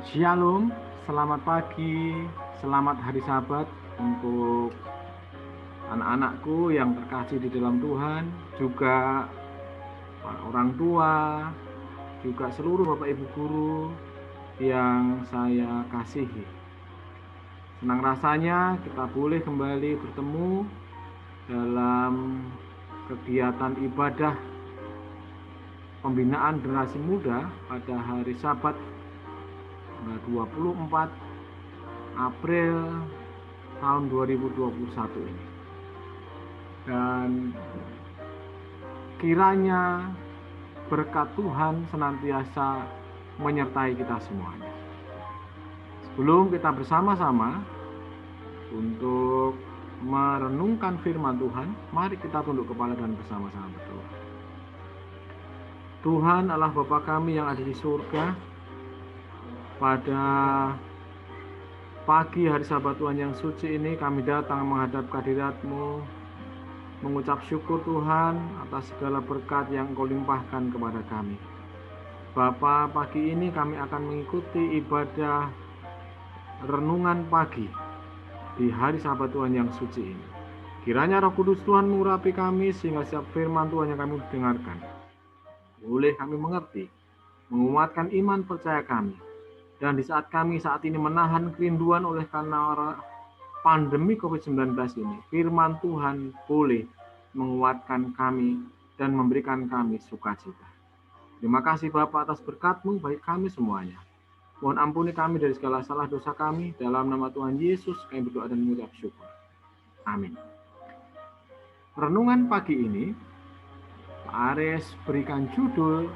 Shalom, selamat pagi, selamat hari Sabat untuk anak-anakku yang terkasih di dalam Tuhan, juga para orang tua, juga seluruh Bapak Ibu guru yang saya kasihi. Senang rasanya kita boleh kembali bertemu dalam kegiatan ibadah pembinaan generasi muda pada hari Sabat tanggal 24 April tahun 2021 ini. Dan kiranya berkat Tuhan senantiasa menyertai kita semuanya. Sebelum kita bersama-sama untuk merenungkan firman Tuhan, mari kita tunduk kepala dan bersama-sama berdoa. Tuhan Allah Bapa kami yang ada di surga, pada pagi hari Sabat Tuhan yang suci ini kami datang menghadap kehadirat-Mu, mengucap syukur Tuhan atas segala berkat yang Engkau limpahkan kepada kami. Bapa, pagi ini kami akan mengikuti ibadah renungan pagi di hari Sabat Tuhan yang suci ini. Kiranya Roh Kudus Tuhan mengurapi kami sehingga setiap firman Tuhan yang kami dengarkan boleh kami mengerti, menguatkan iman percaya kami. Dan di saat kami saat ini menahan kerinduan oleh karena pandemi COVID-19 ini, firman Tuhan boleh menguatkan kami dan memberikan kami sukacita. Terima kasih Bapa atas berkat-Mu bagi kami semuanya. Mohon ampuni kami dari segala salah dosa kami. Dalam nama Tuhan Yesus kami berdoa dan mengucap syukur. Amin. Renungan pagi ini, Pak Ares berikan judul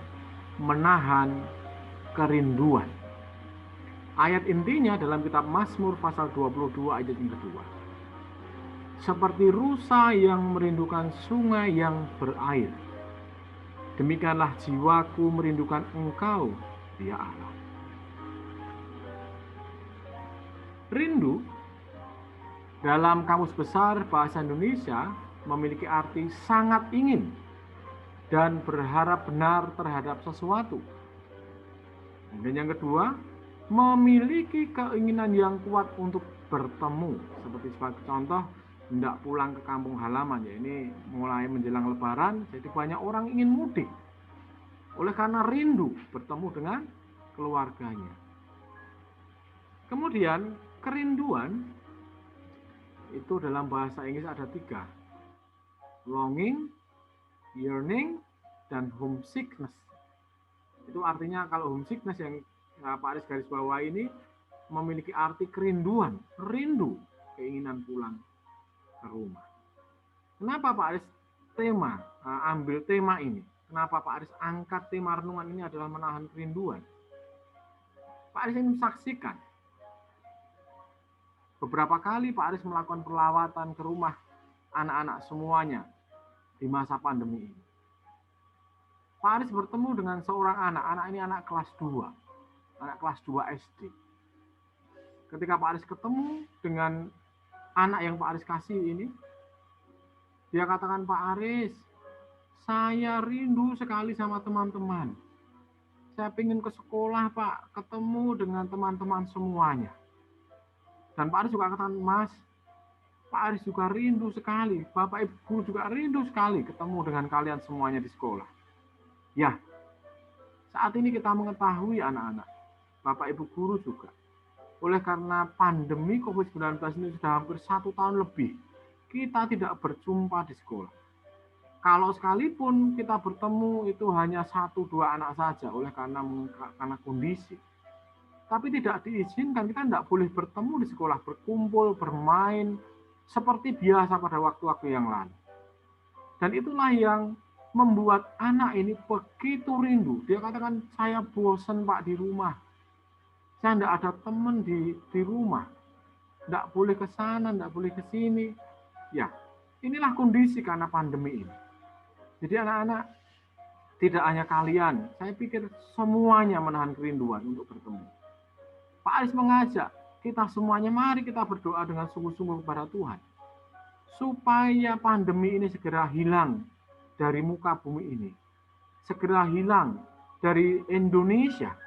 Menahan Kerinduan. Ayat intinya dalam kitab Mazmur pasal 22 ayat yang kedua. Seperti rusa yang merindukan sungai yang berair, demikianlah jiwaku merindukan Engkau, ya Allah. Rindu dalam Kamus Besar Bahasa Indonesia memiliki arti sangat ingin dan berharap benar terhadap sesuatu. Kemudian yang kedua, memiliki keinginan yang kuat untuk bertemu. Seperti sebagai contoh, hendak pulang ke kampung halaman. Ya, ini mulai menjelang Lebaran, jadi banyak orang ingin mudik. Oleh karena rindu bertemu dengan keluarganya. Kemudian kerinduan itu dalam bahasa Inggris ada 3. Longing, yearning, dan homesickness. Itu artinya kalau homesickness yang Pak Aris garis bawah ini memiliki arti kerinduan, rindu, keinginan pulang ke rumah. Kenapa Pak Aris ambil tema ini? Kenapa Pak Aris angkat tema renungan ini adalah menahan kerinduan? Pak Aris ingin saksikan. Beberapa kali Pak Aris melakukan pelawatan ke rumah anak-anak semuanya di masa pandemi ini. Pak Aris bertemu dengan seorang anak ini anak kelas 2. Anak kelas 2 SD. Ketika Pak Aris ketemu dengan anak yang Pak Aris kasih ini, dia katakan, Pak Aris, saya rindu sekali sama teman-teman. Saya ingin ke sekolah, Pak, ketemu dengan teman-teman semuanya. Dan Pak Aris juga katakan, Mas, Pak Aris juga rindu sekali, Bapak Ibu juga rindu sekali ketemu dengan kalian semuanya di sekolah. Ya, saat ini kita mengetahui anak-anak, Bapak Ibu guru juga. Oleh karena pandemi COVID-19 ini sudah hampir 1 tahun lebih, kita tidak berjumpa di sekolah. Kalau sekalipun kita bertemu itu hanya 1-2 anak saja oleh karena kondisi. Tapi tidak diizinkan, kita tidak boleh bertemu di sekolah, berkumpul, bermain, seperti biasa pada waktu-waktu yang lalu. Dan itulah yang membuat anak ini begitu rindu. Dia katakan, saya bosan Pak di rumah. Saya tidak ada teman di rumah. Tidak boleh ke sana, tidak boleh ke sini. Ya, inilah kondisi karena pandemi ini. Jadi anak-anak, tidak hanya kalian, saya pikir semuanya menahan kerinduan untuk bertemu. Pak Aris mengajak kita semuanya, mari kita berdoa dengan sungguh-sungguh kepada Tuhan. Supaya pandemi ini segera hilang dari muka bumi ini. Segera hilang dari Indonesia.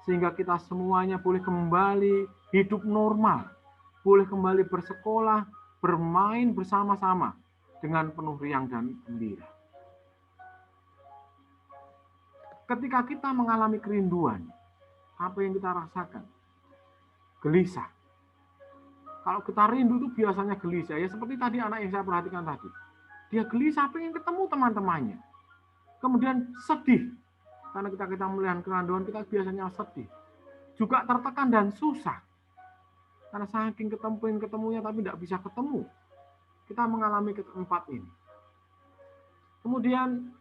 sehingga kita semuanya boleh kembali hidup normal, boleh kembali bersekolah, bermain bersama-sama dengan penuh riang dan gembira. Ketika kita mengalami kerinduan, apa yang kita rasakan? Gelisah. Kalau kita rindu itu biasanya gelisah, ya seperti tadi anak yang saya perhatikan tadi. Dia gelisah, pengen ketemu teman-temannya. Kemudian sedih, karena kita melihat kerinduan, kita biasanya sedih. Juga tertekan dan susah, karena saking ketemunya tapi tidak bisa ketemu. Kita mengalami keempat ini. Kemudian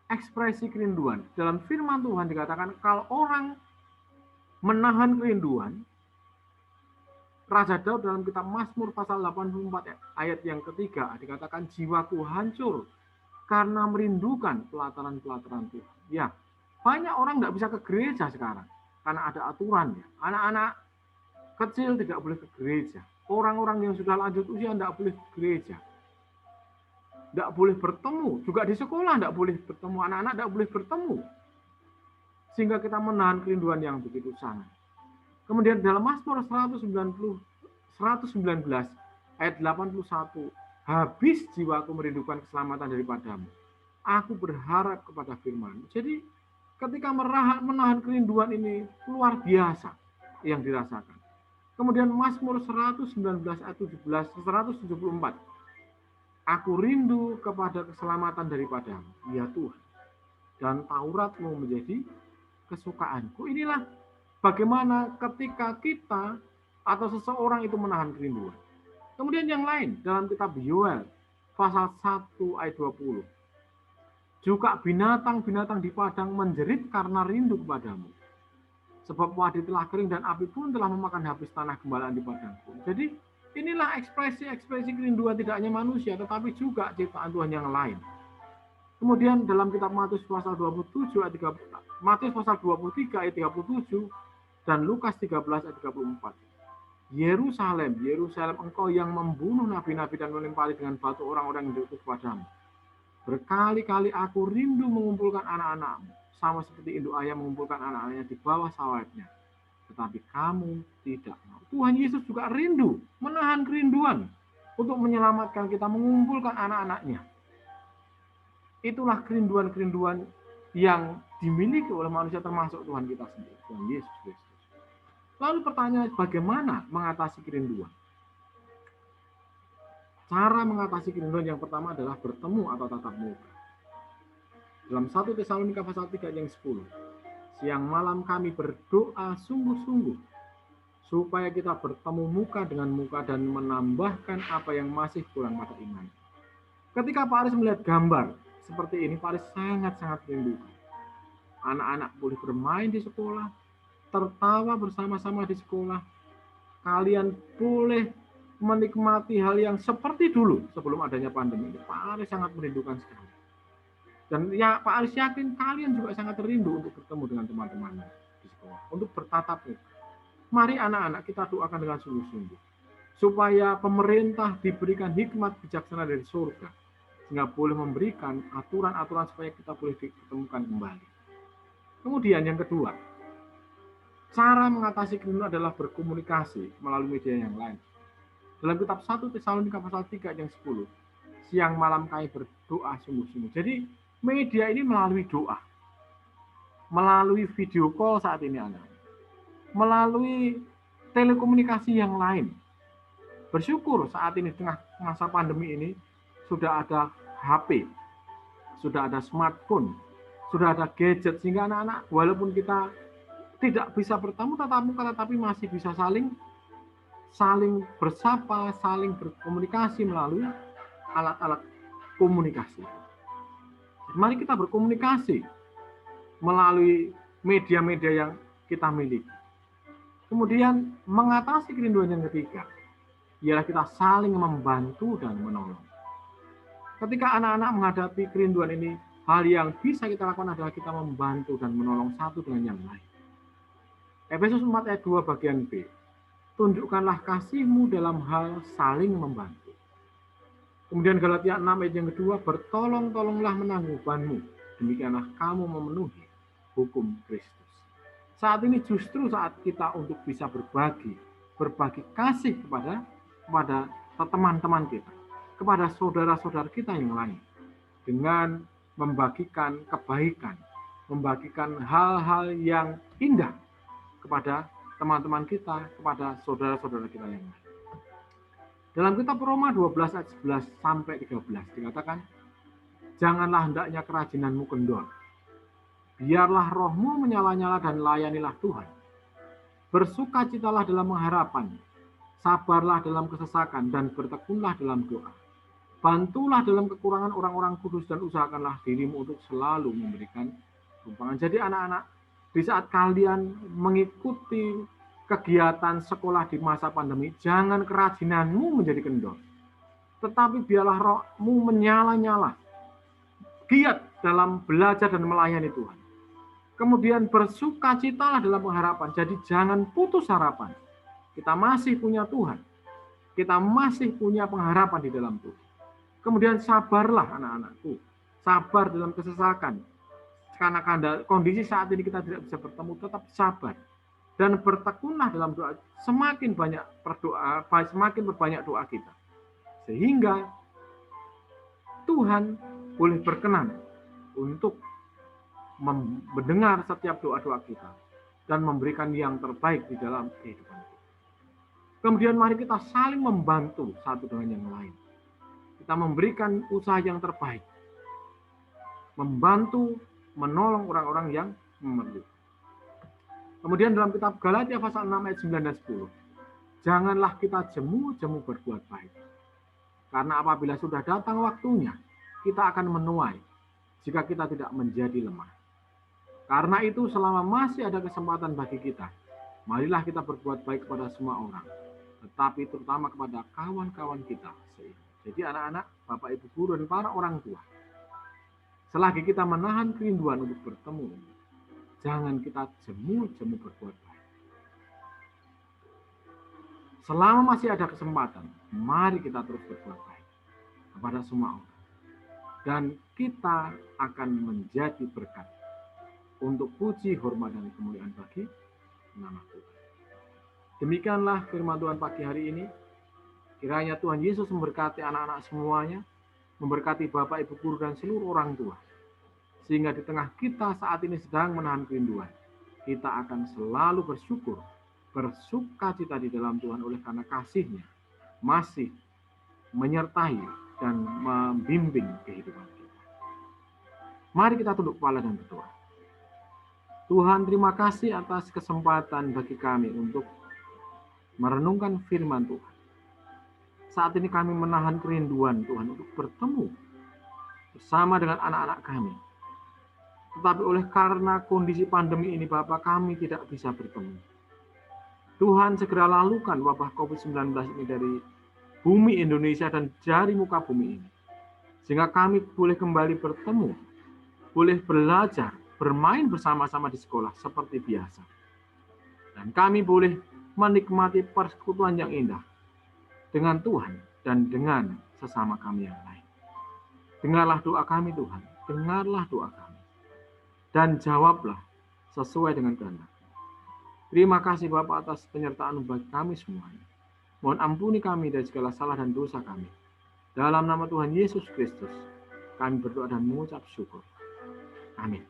ekspresi kerinduan. Dalam firman Tuhan dikatakan kalau orang menahan kerinduan, Raja Daud dalam kitab Mazmur pasal 84 ayat yang ketiga dikatakan jiwaku hancur karena merindukan pelataran-pelataran Tuhan. Ya, banyak orang tidak bisa ke gereja sekarang karena ada aturan ya. Anak-anak kecil tidak boleh ke gereja. Orang-orang yang sudah lanjut usia tidak boleh ke gereja. Tidak boleh bertemu. Juga di sekolah tidak boleh bertemu. Anak-anak tidak boleh bertemu. Sehingga kita menahan kerinduan yang begitu sangat. Kemudian dalam Mazmur 119 ayat 81, habis jiwaku merindukan keselamatan daripadamu. Aku berharap kepada firman. Jadi ketika menahan kerinduan ini luar biasa yang dirasakan. Kemudian Mazmur 119 ayat 174. Aku rindu kepada keselamatan daripadamu, ya Tuhan. Dan Tauratmu menjadi kesukaanku. Inilah bagaimana ketika kita atau seseorang itu menahan kerinduan. Kemudian yang lain dalam kitab Yoel pasal 1 ayat 20. Juga binatang-binatang di padang menjerit karena rindu kepadamu. Sebab wadi telah kering dan api pun telah memakan habis tanah gembalaan di padangku. Jadi inilah ekspresi kerinduan tidak hanya manusia tetapi juga ciptaan Tuhan yang lain. Kemudian dalam kitab Matius pasal 27 ayat 30, Matius pasal 23 ayat 37 dan Lukas 13 ayat 34. Yerusalem, Yerusalem, engkau yang membunuh nabi-nabi dan melempari dengan batu orang-orang yang diutus padamu. Berkali-kali aku rindu mengumpulkan anak-anakmu, sama seperti induk ayam mengumpulkan anak-anaknya di bawah sayapnya. Tetapi kamu tidak mau. Tuhan Yesus juga rindu, menahan kerinduan untuk menyelamatkan kita, mengumpulkan anak-anaknya. Itulah kerinduan-kerinduan yang dimiliki oleh manusia termasuk Tuhan kita sendiri, Tuhan Yesus Kristus. Lalu pertanyaan, bagaimana mengatasi kerinduan? Cara mengatasi kerinduan yang pertama adalah bertemu atau tatap muka. Dalam 1 Tesalonika pasal 3 ayat 10. Siang malam kami berdoa sungguh-sungguh supaya kita bertemu muka dengan muka dan menambahkan apa yang masih kurang pada iman. Ketika Pak Aris melihat gambar seperti ini, Pak Aris sangat-sangat rindukan. Anak-anak boleh bermain di sekolah, tertawa bersama-sama di sekolah. Kalian boleh menikmati hal yang seperti dulu sebelum adanya pandemi. Pak Aris sangat merindukan sekali. Dan ya Pak Aris yakin kalian juga sangat rindu untuk bertemu dengan teman-teman di sekolah, untuk bertatap muka. Mari anak-anak kita doakan dengan sungguh-sungguh supaya pemerintah diberikan hikmat bijaksana dari surga sehingga boleh memberikan aturan-aturan supaya kita boleh ditemukan kembali. Kemudian yang kedua, cara mengatasi kerinduan adalah berkomunikasi melalui media yang lain. Dalam kitab 1 Tesalonika pasal 3 ayat 10, siang malam kami berdoa sungguh-sungguh. Jadi media ini melalui doa, melalui video call saat ini anak, melalui telekomunikasi yang lain. Bersyukur saat ini tengah masa pandemi ini sudah ada HP, sudah ada smartphone, sudah ada gadget sehingga anak-anak walaupun kita tidak bisa bertemu tatap muka tetapi masih bisa saling bersapa, saling berkomunikasi melalui alat-alat komunikasi. Mari kita berkomunikasi melalui media-media yang kita miliki. Kemudian mengatasi kerinduan yang ketiga, ialah kita saling membantu dan menolong. Ketika anak-anak menghadapi kerinduan ini, hal yang bisa kita lakukan adalah kita membantu dan menolong satu dengan yang lain. Efesus 4 ayat 2 bagian B. Tunjukkanlah kasihmu dalam hal saling membantu. Kemudian Galatia 6 ayat yang kedua, bertolong-tolonglah menanggung bebanmu. Demikianlah kamu memenuhi hukum Kristus. Saat ini justru saat kita untuk bisa berbagi kasih kepada teman-teman kita, kepada saudara-saudara kita yang lain, dengan membagikan kebaikan, membagikan hal-hal yang indah kepada teman-teman kita, kepada saudara-saudara kita yang lain. Dalam kitab Roma 12 ayat 11 sampai 13 dikatakan, janganlah hendaknya kerajinanmu kendor. Biarlah rohmu menyala-nyala dan layanilah Tuhan. Bersukacitalah dalam pengharapan, sabarlah dalam kesesakan, dan bertekunlah dalam doa. Bantulah dalam kekurangan orang-orang kudus dan usahakanlah dirimu untuk selalu memberikan tumpangan. Jadi anak-anak, di saat kalian mengikuti kegiatan sekolah di masa pandemi, jangan kerajinanmu menjadi kendor. Tetapi biarlah rohmu menyala-nyala, giat dalam belajar dan melayani Tuhan. Kemudian bersukacitalah dalam pengharapan. Jadi jangan putus harapan. Kita masih punya Tuhan. Kita masih punya pengharapan di dalam Tuhan. Kemudian sabarlah anak-anakku. Sabar dalam kesesakan. Karena kondisi saat ini kita tidak bisa bertemu, tetap sabar. Dan bertekunlah dalam doa. Semakin banyak berdoa, semakin berbanyak doa kita. Sehingga Tuhan boleh berkenan untuk mendengar setiap doa-doa kita dan memberikan yang terbaik di dalam kehidupan kita. Kemudian mari kita saling membantu satu dengan yang lain. Kita memberikan usaha yang terbaik. Membantu, menolong orang-orang yang memerlukan. Kemudian dalam kitab Galatia pasal 6 ayat 9 dan 10. Janganlah kita jemu-jemu berbuat baik. Karena apabila sudah datang waktunya, kita akan menuai jika kita tidak menjadi lemah. Karena itu selama masih ada kesempatan bagi kita, marilah kita berbuat baik kepada semua orang, tetapi terutama kepada kawan-kawan kita. Jadi anak-anak, Bapak Ibu Guru dan para orang tua, selagi kita menahan kerinduan untuk bertemu, jangan kita jemu-jemu berbuat baik. Selama masih ada kesempatan, mari kita terus berbuat baik kepada semua orang. Dan kita akan menjadi berkat untuk puji, hormat, dan kemuliaan bagi nama Tuhan. Demikianlah firman Tuhan pagi hari ini. Kiranya Tuhan Yesus memberkati anak-anak semuanya, memberkati Bapak, Ibu Guru, dan seluruh orang tua. Sehingga di tengah kita saat ini sedang menahan kerinduan, kita akan selalu bersyukur, bersukacita di dalam Tuhan oleh karena kasih-Nya masih menyertai dan membimbing kehidupan kita. Mari kita tunduk kepala dan berdoa. Tuhan, terima kasih atas kesempatan bagi kami untuk merenungkan firman Tuhan. Saat ini kami menahan kerinduan Tuhan untuk bertemu bersama dengan anak-anak kami. Tetapi oleh karena kondisi pandemi ini, Bapak, kami tidak bisa bertemu. Tuhan, segera lalukan wabah COVID-19 ini dari bumi Indonesia dan dari muka bumi ini. Sehingga kami boleh kembali bertemu, boleh belajar, bermain bersama-sama di sekolah seperti biasa. Dan kami boleh menikmati persekutuan yang indah dengan Tuhan dan dengan sesama kami yang lain. Dengarlah doa kami Tuhan, dengarlah doa kami. Dan jawablah sesuai dengan kehendak. Terima kasih Bapak atas penyertaan bagi kami semuanya. Mohon ampuni kami dari segala salah dan dosa kami. Dalam nama Tuhan Yesus Kristus, kami berdoa dan mengucap syukur. Amin.